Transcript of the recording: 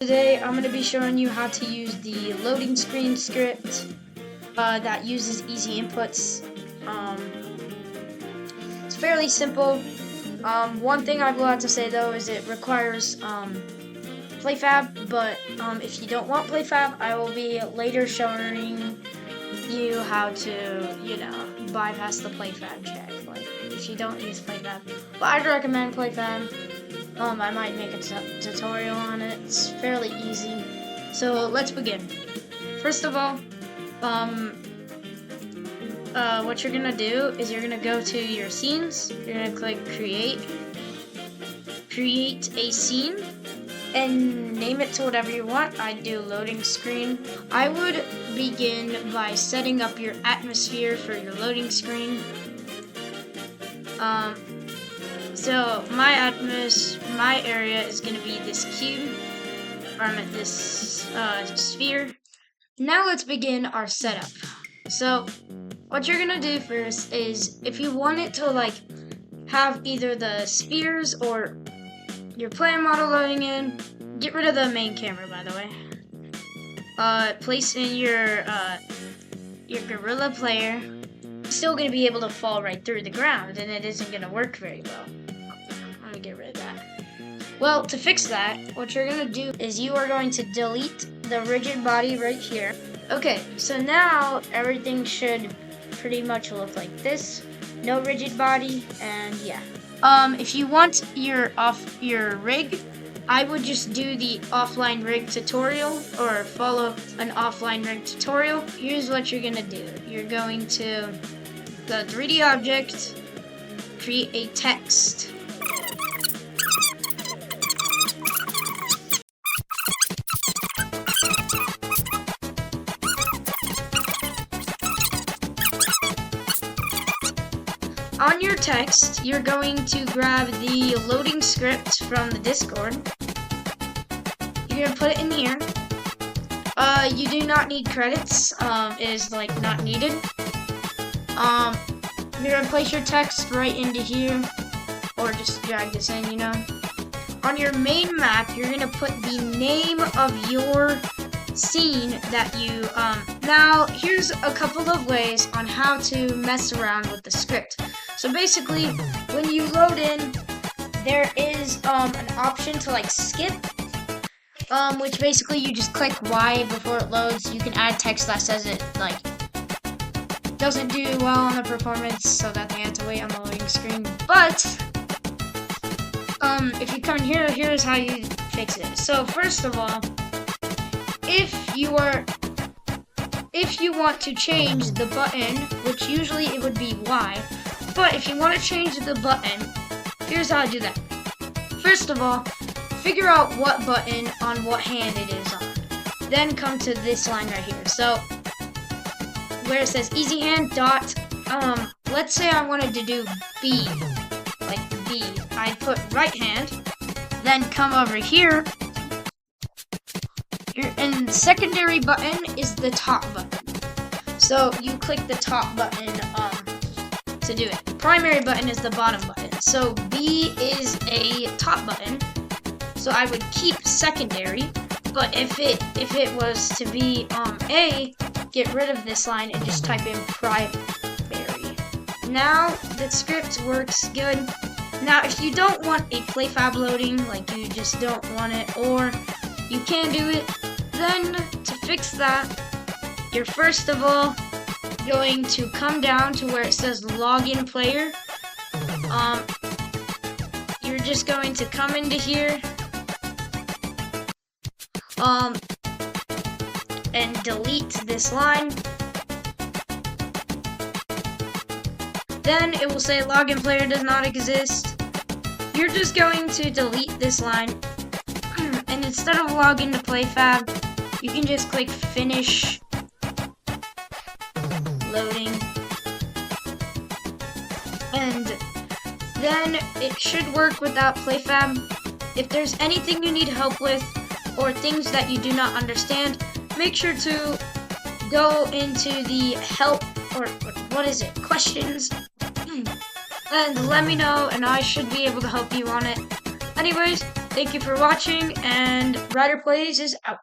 Today I'm going to be showing you how to use the loading screen script that uses easy inputs. It's fairly simple. One thing I will have to say though is it requires PlayFab, but if you don't want PlayFab, I will be later showing you how to, bypass the PlayFab check. Like if you don't use PlayFab, but I'd recommend PlayFab. I might make a tutorial on it. It's fairly easy. So let's begin. First of all, what you're gonna do is you're gonna go to your scenes. You're gonna click create a scene, and name it to whatever you want. I'd do loading screen. I would begin by setting up your atmosphere for your loading screen. So my area is going to be this cube, or this sphere. Now let's begin our setup. So what you're going to do first is, if you want it to have either the spheres or your player model loading in, get rid of the main camera, by the way. Place in your Gorilla player. Still going to be able to fall right through the ground, and it isn't going to work very well. Let me get rid of that. Well, to fix that, what you're going to do is you are going to delete the rigid body right here. Okay, so now everything should pretty much look like this. No rigid body, and yeah. If you want your rig, I would just do the offline rig tutorial, or follow an offline rig tutorial. Here's what you're gonna do. You're going to the 3D object, create a text. On your text, you're going to grab the loading script from the Discord. You're gonna put it in here. You do not need credits. It is not needed. You're gonna place your text right into here, or just drag this in, On your main map, you're gonna put the name of your scene that you, now here's a couple of ways on how to mess around with the script. So basically, when you load in, there is an option to skip, which basically you just click Y before it loads. You can add text that says it doesn't do well on the performance, so that they have to wait on the loading screen. But if you come in here, here's how you fix it. So first of all, if you want to change the button, which usually it would be Y, but if you want to change the button, here's how I do that. First of all, figure out what button on what hand it is on. Then come to this line right here. So where it says easy hand dot, let's say I wanted to do B, B. I put right hand, then come over here. And the secondary button is the top button. So you click the top button to do it. Primary button is the bottom button. So B is a top button. So I would keep secondary, but if it was to be A, get rid of this line and just type in primary. Now the script works good. Now if you don't want a PlayFab loading, you just don't want it, or you can do it, then to fix that, you're first of all going to come down to where it says login player. You're just going to come into here, and delete this line. Then it will say login player does not exist. You're just going to delete this line, and instead of login to PlayFab, you can just click finish loading, and then it should work without PlayFab. If there's anything you need help with, or things that you do not understand, make sure to go into the help, or questions, and let me know, and I should be able to help you on it. Anyways, Thank you for watching, and Ryder Plays is out.